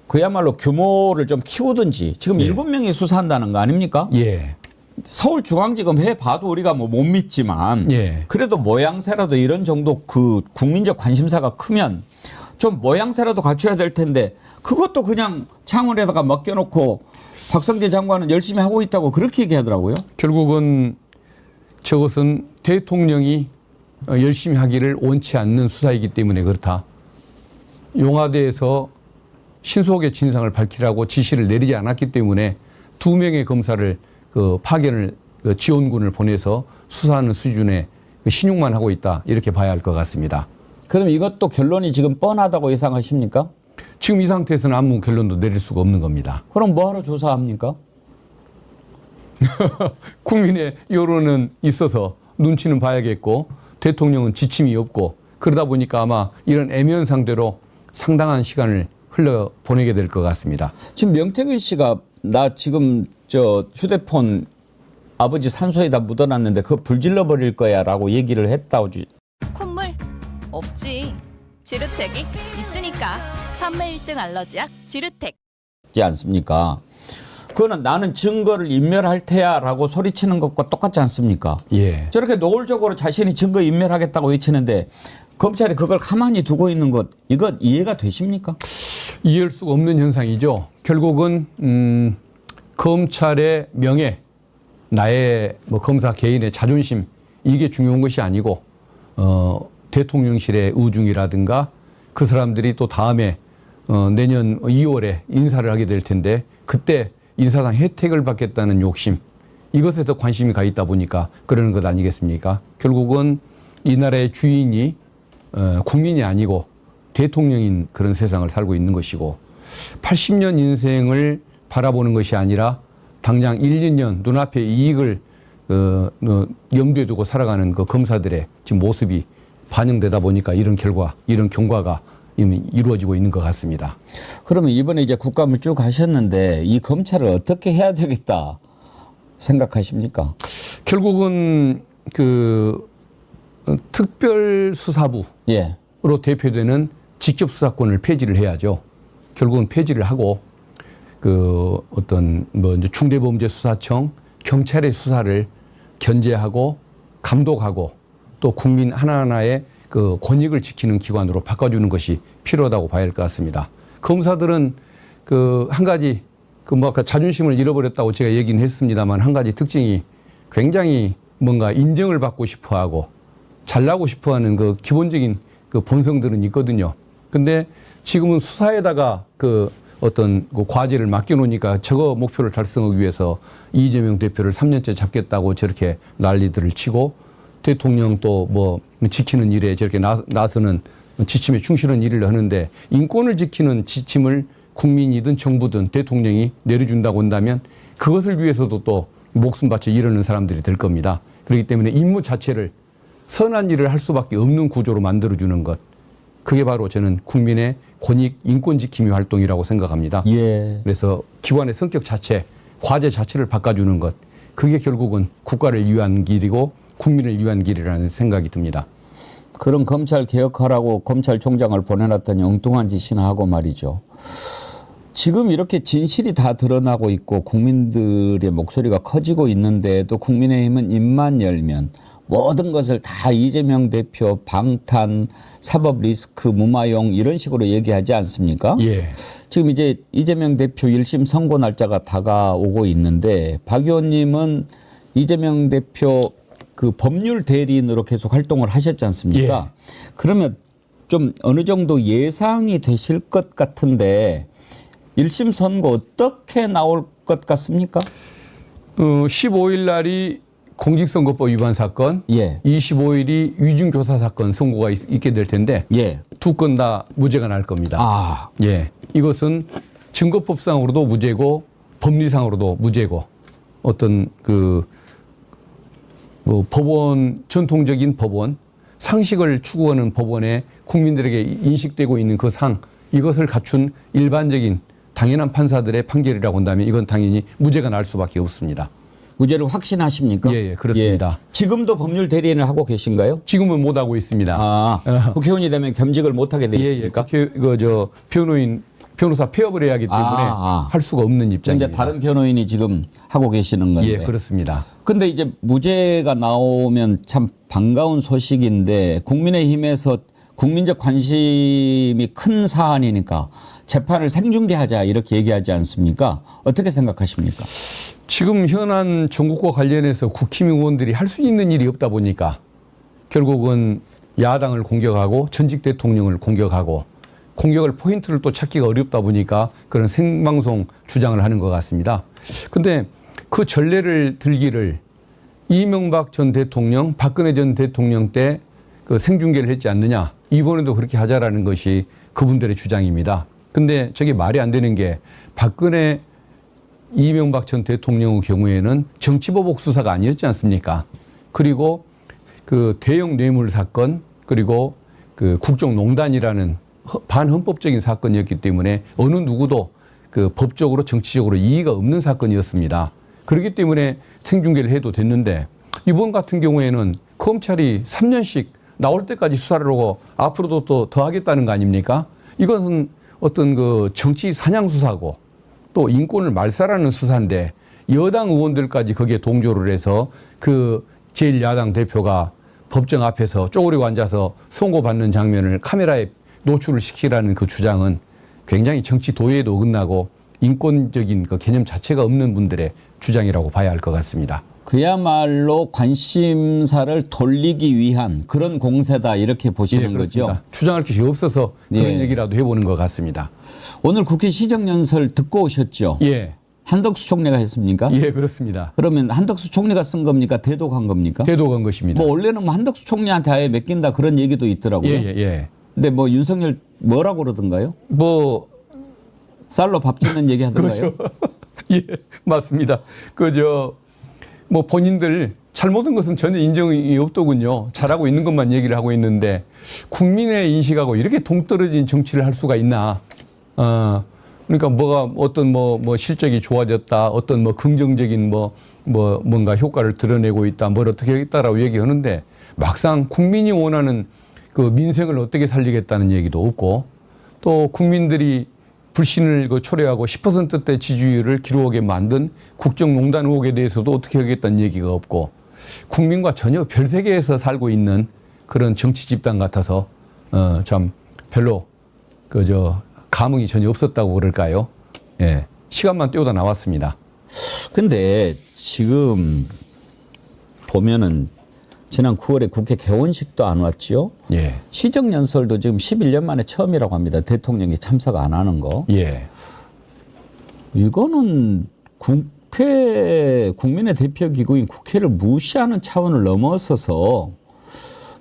그야말로 규모를 좀 키우든지 지금 7명이 수사한다는 거 아닙니까? 예. 서울중앙지검 해봐도 우리가 뭐 못 믿지만 예. 그래도 모양새라도 이런 정도 그 국민적 관심사가 크면 좀 모양새라도 갖춰야 될 텐데 그것도 그냥 창원에다가 맡겨놓고 박성재 장관은 열심히 하고 있다고 그렇게 얘기하더라고요. 결국은 저것은 대통령이 열심히 하기를 원치 않는 수사이기 때문에 그렇다. 용화대에서 신속의 진상을 밝히라고 지시를 내리지 않았기 때문에 2명의 검사를 파견을 지원군을 보내서 수사하는 수준의 신용만 하고 있다. 이렇게 봐야 할 것 같습니다. 그럼 이것도 결론이 지금 뻔하다고 예상하십니까? 지금 이 상태에서는 아무 결론도 내릴 수가 없는 겁니다. 그럼 뭐하러 조사합니까? 국민의 여론은 있어서 눈치는 봐야겠고 대통령은 지침이 없고 그러다 보니까 아마 이런 애매한 상대로 상당한 시간을 흘려보내게 될 것 같습니다. 지금 명태균 씨가 나 지금 저 휴대폰 아버지 산소에다 묻어놨는데 그거 불질러 버릴 거야 라고 얘기를 했다고. 콧물? 없지. 지르텍이 있으니까. 판매 1등 알러지약 지르텍. 지 않습니까? 그거는 나는 증거를 인멸할 테야 라고 소리치는 것과 똑같지 않습니까? 예. 저렇게 노골적으로 자신이 증거 인멸하겠다고 외치는데 검찰이 그걸 가만히 두고 있는 것 이거 이해가 되십니까? 이해할 수가 없는 현상이죠. 결국은 검찰의 명예, 나의 검사 개인의 자존심 이게 중요한 것이 아니고 대통령실의 의중이라든가 그 사람들이 또 다음에 내년 2월에 인사를 하게 될 텐데 그때 인사상 혜택을 받겠다는 욕심 이것에 더 관심이 가 있다 보니까 그러는 것 아니겠습니까? 결국은 이 나라의 주인이 국민이 아니고 대통령인 그런 세상을 살고 있는 것이고 80년 인생을 바라보는 것이 아니라 당장 1, 2년 눈앞의 이익을 염두에 두고 살아가는 그 검사들의 지금 모습이 반영되다 보니까 이런 결과, 이런 경과가 이미 이루어지고 있는 것 같습니다. 그러면 이번에 이제 국감을 쭉 하셨는데 이 검찰을 어떻게 해야 되겠다 생각하십니까? 결국은 특별수사부로 예. 대표되는 직접수사권을 폐지를 해야죠. 결국은 폐지를 하고 이제 중대범죄수사청, 경찰의 수사를 견제하고 감독하고 또 국민 하나하나의 그 권익을 지키는 기관으로 바꿔주는 것이 필요하다고 봐야 할 것 같습니다. 검사들은 한 가지 아까 자존심을 잃어버렸다고 제가 얘기는 했습니다만 한 가지 특징이 굉장히 뭔가 인정을 받고 싶어하고 잘나고 싶어하는 그 기본적인 그 본성들은 있거든요. 근데 지금은 수사에다가 어떤 과제를 맡겨놓으니까 저거 목표를 달성하기 위해서 이재명 대표를 3년째 잡겠다고 저렇게 난리들을 치고 대통령 또 지키는 일에 저렇게 나서는 지침에 충실한 일을 하는데 인권을 지키는 지침을 국민이든 정부든 대통령이 내려준다고 한다면 그것을 위해서도 또 목숨 바쳐 일하는 사람들이 될 겁니다. 그렇기 때문에 임무 자체를 선한 일을 할 수밖에 없는 구조로 만들어주는 것. 그게 바로 저는 국민의 권익, 인권 지킴이 활동이라고 생각합니다. 예. 그래서 기관의 성격 자체, 과제 자체를 바꿔주는 것. 그게 결국은 국가를 위한 길이고 국민을 위한 길이라는 생각이 듭니다. 그런 검찰 개혁하라고 검찰총장을 보내놨더니 엉뚱한 짓이나 하고 말이죠. 지금 이렇게 진실이 다 드러나고 있고 국민들의 목소리가 커지고 있는데도 국민의힘은 입만 열면 모든 것을 다 이재명 대표 방탄, 사법 리스크, 무마용 이런 식으로 얘기하지 않습니까? 예. 지금 이제 이재명 대표 1심 선고 날짜가 다가오고 있는데 박 의원님은 이재명 대표 그 법률 대리인으로 계속 활동을 하셨지 않습니까? 그러면 좀 어느 정도 예상이 되실 것 같은데 1심 선고 어떻게 나올 것 같습니까? 15일 날이 공직선거법 위반 사건, 예. 25일이 위중교사 사건 선고가 있게 될 텐데 예. 두 건 다 무죄가 날 겁니다. 아, 예. 이것은 증거법상으로도 무죄고 법리상으로도 무죄고 어떤 뭐 법원 전통적인 법원 상식을 추구하는 법원에 국민들에게 인식되고 있는 그 상 이것을 갖춘 일반적인 당연한 판사들의 판결이라고 한다면 이건 당연히 무죄가 날 수밖에 없습니다. 무죄를 확신하십니까? 예, 그렇습니다. 예. 지금도 법률 대리인을 하고 계신가요? 지금은 못 하고 있습니다. 아, 국회의원이 되면 겸직을 못 하게 돼 있습니까? 변호사 폐업을 해야 하기 때문에 할 수가 없는 입장입니다. 그런데 다른 변호인이 지금 하고 계시는 건데. 예, 그렇습니다. 근데 이제 무죄가 나오면 참 반가운 소식인데 국민의힘에서 국민적 관심이 큰 사안이니까 재판을 생중계하자 이렇게 얘기하지 않습니까? 어떻게 생각하십니까? 지금 현안 정국과 관련해서 국힘 의원들이 할 수 있는 일이 없다 보니까 결국은 야당을 공격하고 전직 대통령을 공격하고 공격을 포인트를 또 찾기가 어렵다 보니까 그런 생방송 주장을 하는 것 같습니다. 근데 그 전례를 들기를 이명박 전 대통령, 박근혜 전 대통령 때 그 생중계를 했지 않느냐. 이번에도 그렇게 하자라는 것이 그분들의 주장입니다. 근데 저게 말이 안 되는 게 박근혜 이명박 전 대통령의 경우에는 정치보복 수사가 아니었지 않습니까? 그리고 그 대형 뇌물 사건 그리고 그 국정농단이라는 반헌법적인 사건이었기 때문에 어느 누구도 그 법적으로 정치적으로 이의가 없는 사건이었습니다. 그렇기 때문에 생중계를 해도 됐는데 이번 같은 경우에는 검찰이 3년씩 나올 때까지 수사를 하고 앞으로도 또 더 하겠다는 거 아닙니까? 이것은 어떤 그 정치 사냥 수사고 또 인권을 말살하는 수사인데 여당 의원들까지 거기에 동조를 해서 그 제1야당 대표가 법정 앞에서 쪼그리고 앉아서 선고받는 장면을 카메라에 노출을 시키라는 그 주장은 굉장히 정치 도의에도 어긋나고 인권적인 그 개념 자체가 없는 분들의 주장이라고 봐야 할 것 같습니다. 그야말로 관심사를 돌리기 위한 그런 공세다 이렇게 보시는 거죠? 주장할 것이 없어서 그런 얘기라도 해보는 것 같습니다. 오늘 국회 시정연설 듣고 오셨죠? 예. 한덕수 총리가 했습니까? 예, 그렇습니다. 그러면 한덕수 총리가 쓴 겁니까? 대독한 겁니까? 대독한 것입니다. 뭐 원래는 뭐 한덕수 총리한테 아예 맡긴다 그런 얘기도 있더라고요. 예. 근데 뭐 윤석열 뭐라고 그러던가요? 뭐 쌀로 밥 짓는 얘기 하던가요? 그렇죠. 예, 맞습니다. 뭐 본인들 잘못한 것은 전혀 인정이 없더군요. 잘하고 있는 것만 얘기를 하고 있는데 국민의 인식하고 이렇게 동떨어진 정치를 할 수가 있나? 그러니까 뭐가 어떤 뭐 실적이 좋아졌다, 어떤 뭐 긍정적인 뭔가 효과를 드러내고 있다, 뭘 어떻게 하겠다라고 얘기하는데 막상 국민이 원하는 그 민생을 어떻게 살리겠다는 얘기도 없고 또 국민들이 불신을 초래하고 10%대 지지율을 기록하게 만든 국정농단 의혹에 대해서도 어떻게 하겠다는 얘기가 없고 국민과 전혀 별 세계에서 살고 있는 그런 정치 집단 같아서 참 별로 감흥이 전혀 없었다고 그럴까요? 예, 시간만 때우다 나왔습니다. 근데 지금 보면은 지난 9월에 국회 개원식도 안 왔지요? 예. 시정연설도 지금 11년 만에 처음이라고 합니다. 대통령이 참석 안 하는 거. 예. 이거는 국민의 대표 기구인 국회를 무시하는 차원을 넘어서서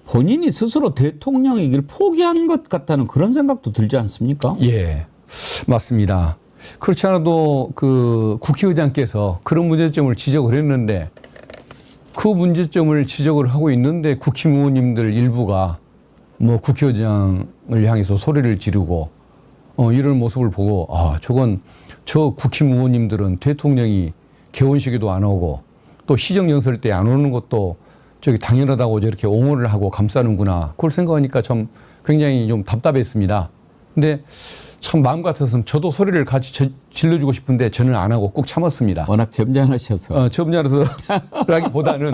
본인이 스스로 대통령이길 포기한 것 같다는 그런 생각도 들지 않습니까? 예. 맞습니다. 그렇지 않아도 그 국회의장께서 그런 문제점을 지적을 했는데 그 문제점을 지적을 하고 있는데 국힘 의원님들 일부가 뭐 국회의장을 향해서 소리를 지르고 이런 모습을 보고 저 국힘 의원님들은 대통령이 개원식에도 안 오고 또 시정연설 때 안 오는 것도 당연하다고 저렇게 옹호를 하고 감싸는구나. 그걸 생각하니까 참 굉장히 좀 답답했습니다. 근데 참 마음 같아서는 저도 소리를 같이 질러주고 싶은데 저는 안 하고 꼭 참았습니다. 워낙 점잖으셔서. 점잖아서라기보다는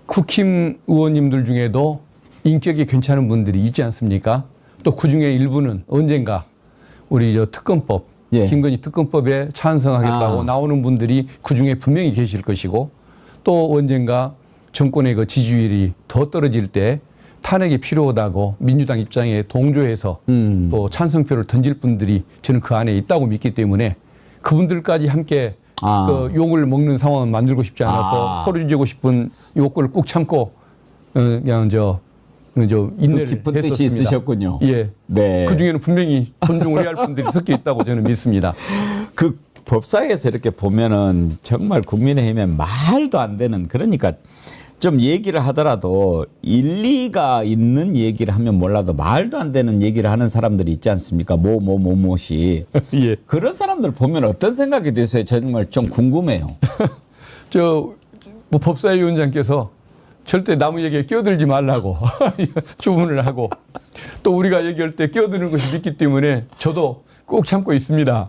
국힘 의원님들 중에도 인격이 괜찮은 분들이 있지 않습니까? 또 그중에 일부는 언젠가 우리 저 특검법, 예. 김건희 특검법에 찬성하겠다고 나오는 분들이 그중에 분명히 계실 것이고 또 언젠가 정권의 그 지지율이 더 떨어질 때 탄핵이 필요하다고 민주당 입장에 동조해서 또 찬성표를 던질 분들이 저는 그 안에 있다고 믿기 때문에 그분들까지 함께 그 욕을 먹는 상황을 만들고 싶지 않아서 소리 지르고 싶은 욕구를 꾹 참고 그냥 인내를 깊은 뜻이 했었습니다. 있으셨군요. 예. 네. 그 중에는 분명히 존중을 해야 할 분들이 섞여 있다고 저는 믿습니다. 그 법사위에서 이렇게 보면은 정말 국민의힘에 말도 안 되는, 그러니까 좀 얘기를 하더라도 일리가 있는 얘기를 하면 몰라도 말도 안 되는 얘기를 하는 사람들이 있지 않습니까? 뭐시. 예. 그런 사람들 보면 어떤 생각이 드세요? 정말 좀 궁금해요. 뭐 법사위원장께서 절대 남의 얘기에 끼어들지 말라고 주문을 하고 또 우리가 얘기할 때 끼어드는 것이 있기 때문에 저도 꼭 참고 있습니다.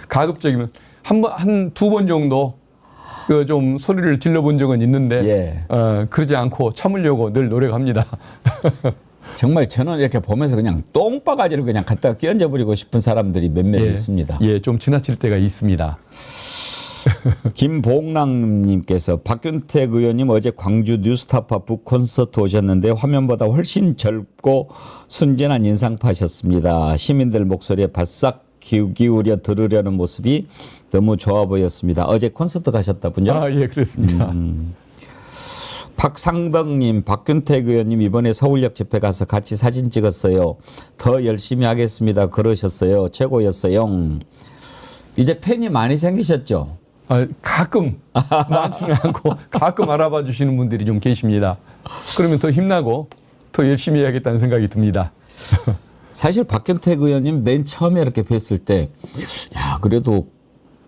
가급적이면 한 두 번 정도 그 좀 소리를 질러본 적은 있는데 그러지 않고 참으려고 늘 노력합니다. 정말 저는 이렇게 보면서 그냥 똥바가지를 그냥 갖다가 끼얹어버리고 싶은 사람들이 몇몇 있습니다. 예, 좀 지나칠 때가 있습니다. 김봉랑님께서 박균택 의원님 어제 광주 뉴스타파 북콘서트 오셨는데 화면보다 훨씬 젊고 순진한 인상파셨습니다. 시민들 목소리에 바싹 기울여 들으려는 모습이 너무 좋아 보였습니다. 어제 콘서트 가셨다군요? 예, 그렇습니다. 박상덕님, 박균택 의원님 이번에 서울역 집회 가서 같이 사진 찍었어요. 더 열심히 하겠습니다. 그러셨어요. 최고였어요. 이제 팬이 많이 생기셨죠? 가끔 많지는 않고 가끔 알아봐 주시는 분들이 좀 계십니다. 그러면 더 힘나고 더 열심히 해야겠다는 생각이 듭니다. 사실 박균택 의원님 맨 처음에 이렇게 뵀을 때, 야, 그래도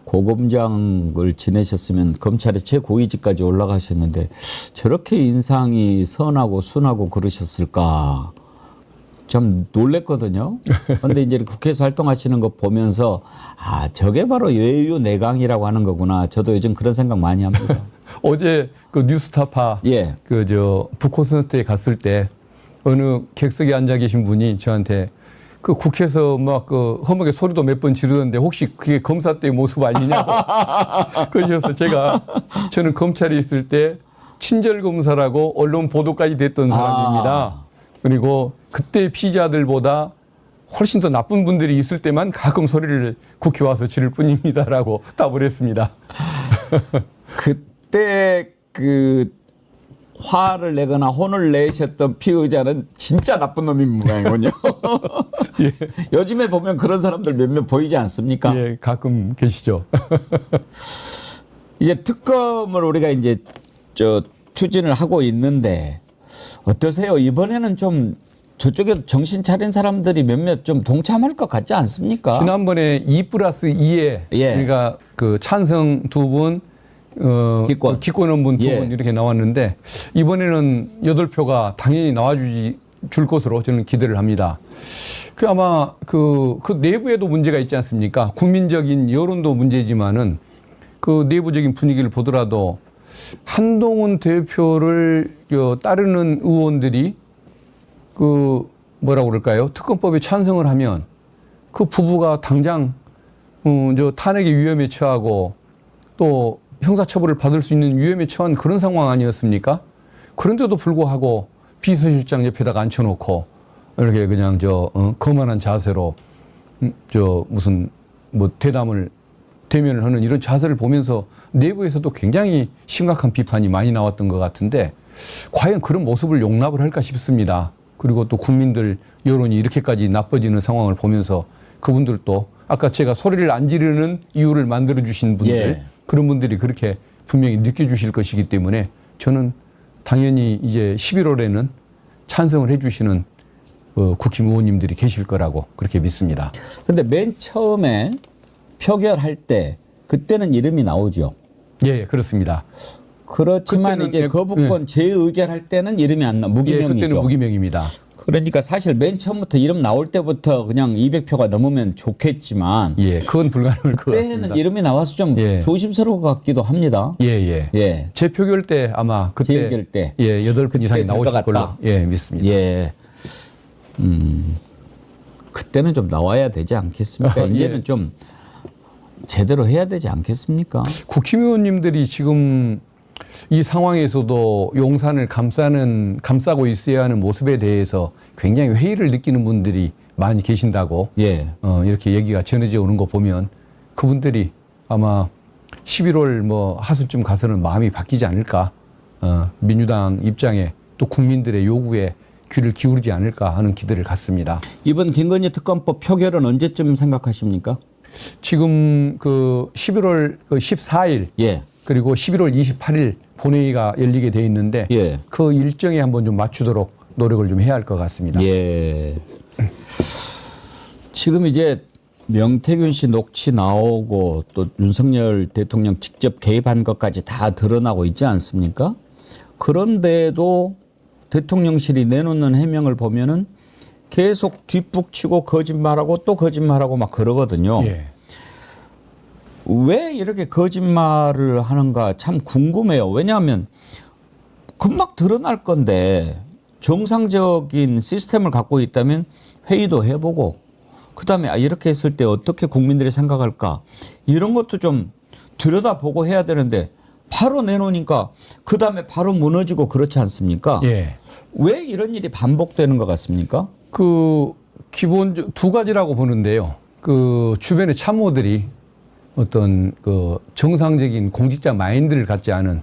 고검장을 지내셨으면 검찰의 최고위직까지 올라가셨는데 저렇게 인상이 선하고 순하고 그러셨을까 참 놀랬거든요. 그런데 이제 국회에서 활동하시는 거 보면서 저게 바로 외유 내강이라고 하는 거구나. 저도 요즘 그런 생각 많이 합니다. 어제 그 뉴스타파 북콘서트에 갔을 때 어느 객석에 앉아 계신 분이 저한테 그 국회에서 막 그 험하게 소리도 몇 번 지르던데 혹시 그게 검사 때의 모습 아니냐고 그러셔서 저는 검찰에 있을 때 친절 검사라고 언론 보도까지 됐던 사람입니다. 그리고 그때 피의자들보다 훨씬 더 나쁜 분들이 있을 때만 가끔 소리를 국회 와서 지를 뿐입니다라고 답을 했습니다. 그때 그 화를 내거나 혼을 내셨던 피의자는 진짜 나쁜 놈인 모양이군요. 예. 요즘에 보면 그런 사람들 몇몇 보이지 않습니까? 예, 가끔 계시죠. 이제 특검을 우리가 이제 추진을 하고 있는데 어떠세요? 이번에는 좀 저쪽에 정신 차린 사람들이 몇몇 좀 동참할 것 같지 않습니까? 지난번에 2+2에 그러니까 그 찬성 2분, 기권 원분 2분 이렇게 나왔는데 이번에는 8표가 당연히 나와줄 것으로 저는 기대를 합니다. 그 아마 그 내부에도 문제가 있지 않습니까? 국민적인 여론도 문제지만은 그 내부적인 분위기를 보더라도 한동훈 대표를 따르는 의원들이 그 뭐라고 그럴까요? 특검법에 찬성을 하면 그 부부가 당장 탄핵의 위험에 처하고 또 형사처벌을 받을 수 있는 위험에 처한 그런 상황 아니었습니까? 그런데도 불구하고 비서실장 옆에다가 앉혀놓고 이렇게 그냥 거만한 자세로 무슨 뭐 대면을 하는 이런 자세를 보면서 내부에서도 굉장히 심각한 비판이 많이 나왔던 것 같은데 과연 그런 모습을 용납을 할까 싶습니다. 그리고 또 국민들 여론이 이렇게까지 나빠지는 상황을 보면서 그분들도 아까 제가 소리를 안 지르는 이유를 만들어 주신 분들 그런 분들이 그렇게 분명히 느껴주실 것이기 때문에 저는 당연히 이제 11월에는 찬성을 해주시는 국힘 의원님들이 계실 거라고 그렇게 믿습니다. 근데 맨 처음에 표결할 때 그때는 이름이 나오죠. 예, 그렇습니다. 그렇지만 이제 거부권 재의결할 때는 이름이 안 나, 무기명이죠. 그때는 무기명입니다. 그러니까 사실 맨 처음부터 이름 나올 때부터 그냥 200표가 넘으면 좋겠지만 예, 그건 불가능할 것 같습니다. 그때는 이름이 나와서 좀 예. 조심스러울 것 같기도 합니다. 예, 예. 예. 재표결 때 아마 그때 재표결 때. 예, 8분 이상이 될 것 나오실 같다. 걸로 예, 믿습니다. 예. 그때는 좀 나와야 되지 않겠습니까? 아, 예. 이제는 좀 제대로 해야 되지 않겠습니까? 국힘의원님들이 지금 이 상황에서도 용산을 감싸고 있어야 하는 모습에 대해서 굉장히 회의를 느끼는 분들이 많이 계신다고 예. 이렇게 얘기가 전해져 오는 거 보면 그분들이 아마 11월 뭐 하순쯤 가서는 마음이 바뀌지 않을까, 민주당 입장에 또 국민들의 요구에 귀를 기울이지 않을까 하는 기대를 갖습니다. 이번 김건희 특검법 표결은 언제쯤 생각하십니까? 지금 그 11월 14일 예. 그리고 11월 28일 본회의가 열리게 돼 있는데 예. 그 일정에 한번 좀 맞추도록 노력을 좀 해야 할 것 같습니다. 예. 지금 이제 명태균 씨 녹취 나오고 또 윤석열 대통령 직접 개입한 것까지 다 드러나고 있지 않습니까? 그런데도 대통령실이 내놓는 해명을 보면은 계속 뒷북치고 거짓말하고 또 거짓말하고 막 그러거든요. 예. 왜 이렇게 거짓말을 하는가 참 궁금해요. 왜냐하면 금방 드러날 건데 정상적인 시스템을 갖고 있다면 회의도 해보고 그다음에 이렇게 했을 때 어떻게 국민들이 생각할까 이런 것도 좀 들여다보고 해야 되는데 바로 내놓으니까 그다음에 바로 무너지고 그렇지 않습니까? 예. 왜 이런 일이 반복되는 것 같습니까? 그 기본 두 가지라고 보는데요. 그 주변의 참모들이 어떤 그 정상적인 공직자 마인드를 갖지 않은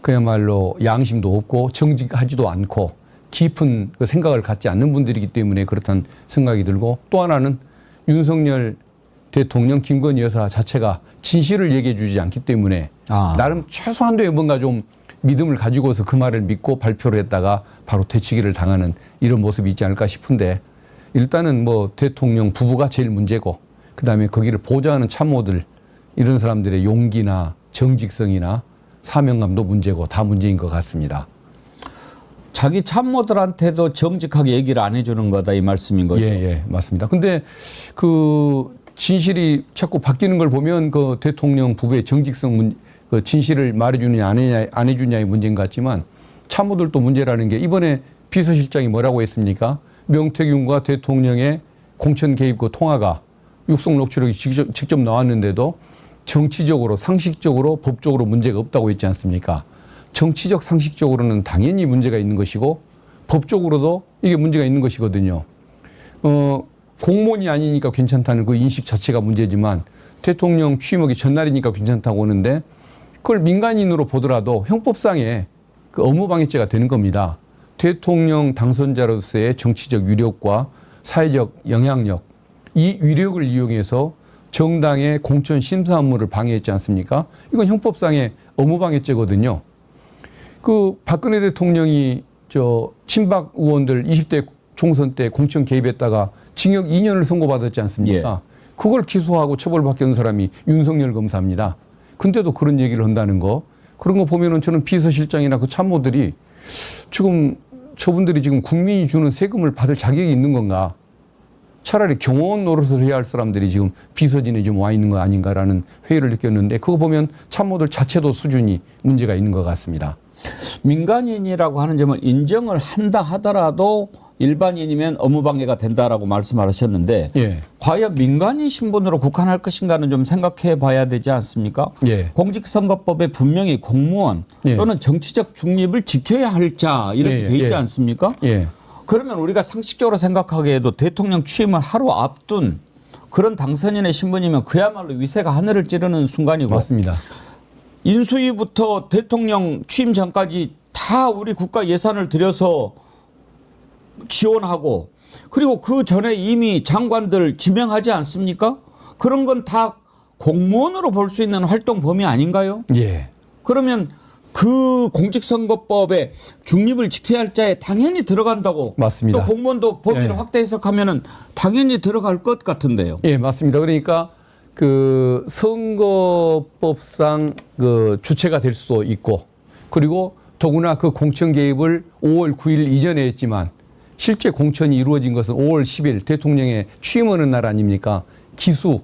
그야말로 양심도 없고 정직하지도 않고 깊은 그 생각을 갖지 않는 분들이기 때문에 그렇다는 생각이 들고 또 하나는 윤석열 대통령 김건희 여사 자체가 진실을 얘기해 주지 않기 때문에 나름 최소한도의 뭔가 좀 믿음을 가지고서 그 말을 믿고 발표를 했다가 바로 되치기를 당하는 이런 모습이 있지 않을까 싶은데 일단은 뭐 대통령 부부가 제일 문제고 그다음에 거기를 보좌하는 참모들 이런 사람들의 용기나 정직성이나 사명감도 문제고 다 문제인 것 같습니다. 자기 참모들한테도 정직하게 얘기를 안 해주는 거다 이 말씀인 거죠. 예, 예, 맞습니다. 근데 그 진실이 자꾸 바뀌는 걸 보면 그 대통령 부부의 정직성 그 진실을 말해주느냐 안 해주냐의 문제인 것 같지만 참모들도 문제라는 게 이번에 비서실장이 뭐라고 했습니까? 명태균과 대통령의 공천 개입 그 통화가 육성 녹취록이 직접 나왔는데도 정치적으로 상식적으로 법적으로 문제가 없다고 했지 않습니까? 정치적 상식적으로는 당연히 문제가 있는 것이고 법적으로도 이게 문제가 있는 것이거든요. 공무원이 아니니까 괜찮다는 그 인식 자체가 문제지만 대통령 취임하기 전날이니까 괜찮다고 하는데 그걸 민간인으로 보더라도 형법상에 그 업무방해죄가 되는 겁니다. 대통령 당선자로서의 정치적 위력과 사회적 영향력, 이 위력을 이용해서 정당의 공천 심사 업무를 방해했지 않습니까? 이건 형법상의 업무방해죄거든요. 그 박근혜 대통령이 저 친박 의원들 20대 총선 때 공천 개입했다가 징역 2년을 선고받았지 않습니까? 예. 그걸 기소하고 처벌받게 한 사람이 윤석열 검사입니다. 근데도 그런 얘기를 한다는 거. 그런 거 보면은 저는 비서실장이나 그 참모들이 지금 저분들이 지금 국민이 주는 세금을 받을 자격이 있는 건가? 차라리 경호원 노릇을 해야 할 사람들이 지금 비서진에 좀 와 있는 거 아닌가라는 회의를 느꼈는데 그거 보면 참모들 자체도 수준이 문제가 있는 것 같습니다. 민간인이라고 하는 점을 인정을 한다 하더라도 일반인이면 업무방해가 된다라고 말씀하셨는데 예. 과연 민간인 신분으로 국한할 것인가는 좀 생각해 봐야 되지 않습니까? 예. 공직선거법에 분명히 공무원 예. 또는 정치적 중립을 지켜야 할 자 이렇게 예. 돼 있지 예. 않습니까? 예. 그러면 우리가 상식적으로 생각하기에도 대통령 취임을 하루 앞둔 그런 당선인의 신분이면 그야말로 위세가 하늘을 찌르는 순간이고 맞습니다. 인수위부터 대통령 취임 전까지 다 우리 국가 예산을 들여서 지원하고 그리고 그 전에 이미 장관들 지명하지 않습니까? 그런 건 다 공무원으로 볼 수 있는 활동 범위 아닌가요? 예. 그러면 그 공직선거법에 중립을 지켜야 할 자에 당연히 들어간다고. 맞습니다. 또 공무원도 법위를 예. 확대 해석하면은 당연히 들어갈 것 같은데요. 예, 맞습니다. 그러니까 그 선거법상 그 주체가 될 수도 있고 그리고 더구나 그 공천 개입을 5월 9일 이전에 했지만 실제 공천이 이루어진 것은 5월 10일 대통령의 취임하는 날 아닙니까? 기수,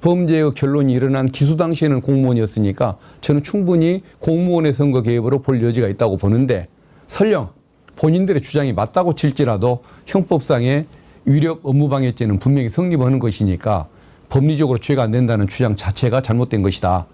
범죄의 결론이 일어난 기수 당시에는 공무원이었으니까 저는 충분히 공무원의 선거 개입으로 볼 여지가 있다고 보는데 설령 본인들의 주장이 맞다고 칠지라도 형법상의 위력 업무방해죄는 분명히 성립하는 것이니까 법리적으로 죄가 안 된다는 주장 자체가 잘못된 것이다.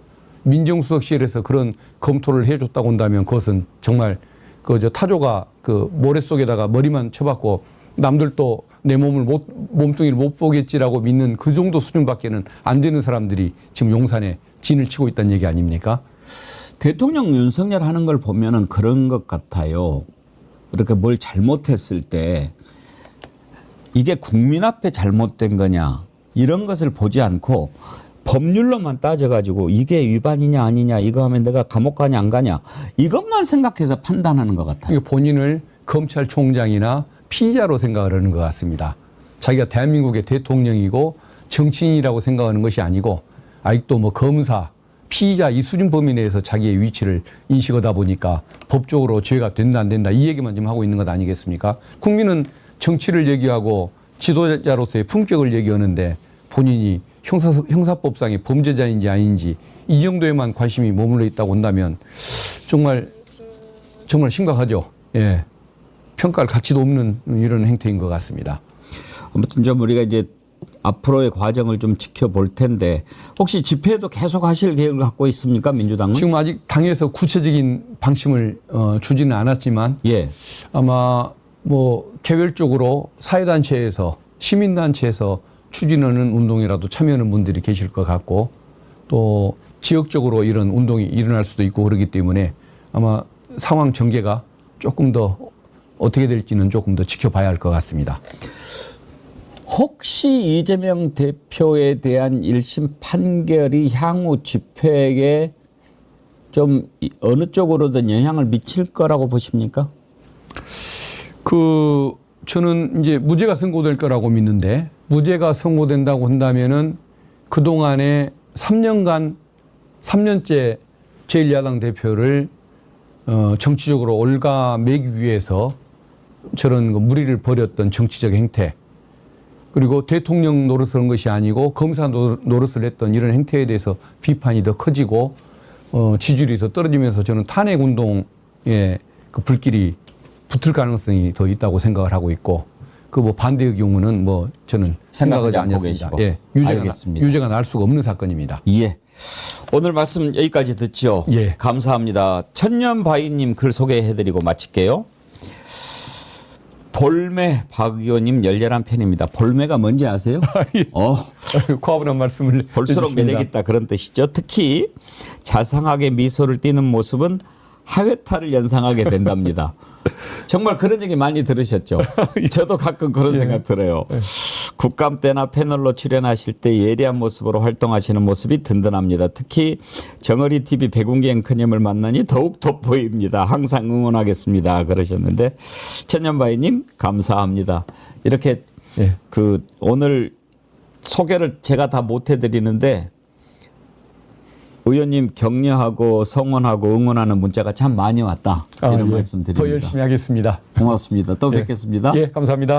민정수석실에서 그런 검토를 해줬다고 한다면 그것은 정말 그저 타조가 그 모래 속에다가 머리만 쳐박고 남들도 내 몸뚱이를 못 보겠지라고 믿는 그 정도 수준밖에는 안 되는 사람들이 지금 용산에 진을 치고 있다는 얘기 아닙니까? 대통령 윤석열 하는 걸 보면은 그런 것 같아요. 이렇게 뭘 잘못했을 때 이게 국민 앞에 잘못된 거냐 이런 것을 보지 않고 법률로만 따져가지고 이게 위반이냐 아니냐 이거 하면 내가 감옥 가냐 안 가냐 이것만 생각해서 판단하는 것 같아요. 본인을 검찰총장이나 피의자로 생각을 하는 것 같습니다. 자기가 대한민국의 대통령이고 정치인이라고 생각하는 것이 아니고 아직도 뭐 검사, 피의자 이 수준 범위 내에서 자기의 위치를 인식하다 보니까 법적으로 죄가 된다 안 된다 이 얘기만 지금 하고 있는 것 아니겠습니까? 국민은 정치를 얘기하고 지도자로서의 품격을 얘기하는데 본인이 형사법상의 범죄자인지 아닌지 이 정도에만 관심이 머물러 있다고 한다면 정말 심각하죠. 예. 평가할 가치도 없는 이런 행태인 것 같습니다. 아무튼 좀 우리가 이제 앞으로의 과정을 좀 지켜볼 텐데 혹시 집회도 계속 하실 계획을 갖고 있습니까 민주당은? 지금 아직 당에서 구체적인 방침을 주지는 않았지만 예. 아마 뭐 개별적으로 사회단체에서 시민단체에서 추진하는 운동이라도 참여하는 분들이 계실 것 같고 또 지역적으로 이런 운동이 일어날 수도 있고 그러기 때문에 아마 상황 전개가 조금 더 어떻게 될지는 조금 더 지켜봐야 할 것 같습니다. 혹시 이재명 대표에 대한 1심 판결이 향후 집회에 좀 어느 쪽으로든 영향을 미칠 거라고 보십니까? 저는 이제 무죄가 선고될 거라고 믿는데 무죄가 선고된다고 한다면은 그동안에 3년째 제1야당 대표를 정치적으로 올가매기 위해서 저런 무리를 벌였던 정치적 행태 그리고 대통령 노릇을 한 것이 아니고 검사 노릇을 했던 이런 행태에 대해서 비판이 더 커지고 지지율이 더 떨어지면서 저는 탄핵 운동에 그 불길이 붙을 가능성이 더 있다고 생각을 하고 있고 그 뭐 반대의 경우는 뭐 저는 생각하지 않았습니다. 예, 유죄가 날 수가 없는 사건입니다. 예. 오늘 말씀 여기까지 듣죠. 예. 감사합니다. 천년바위님 글 소개해드리고 마칠게요. 볼매 박 의원님 열렬한 팬입니다. 볼매가 뭔지 아세요? 예. 과분한 말씀을 볼수록 해주십니다. 매력 있다 그런 뜻이죠. 특히 자상하게 미소를 띠는 모습은 하회탈을 연상하게 된답니다. 정말 그런 얘기 많이 들으셨죠? 저도 가끔 그런 생각 들어요. 국감 때나 패널로 출연하실 때 예리한 모습으로 활동하시는 모습이 든든합니다. 특히 정어리 TV 백운기 앵커님을 만나니 더욱 돋보입니다. 항상 응원하겠습니다. 그러셨는데 천년바위님 감사합니다. 이렇게 오늘 소개를 제가 다 못 해드리는데 의원님 격려하고 성원하고 응원하는 문자가 참 많이 왔다. 이런 말씀 드립니다. 더 열심히 하겠습니다. 고맙습니다. 또 뵙겠습니다. 예, 감사합니다.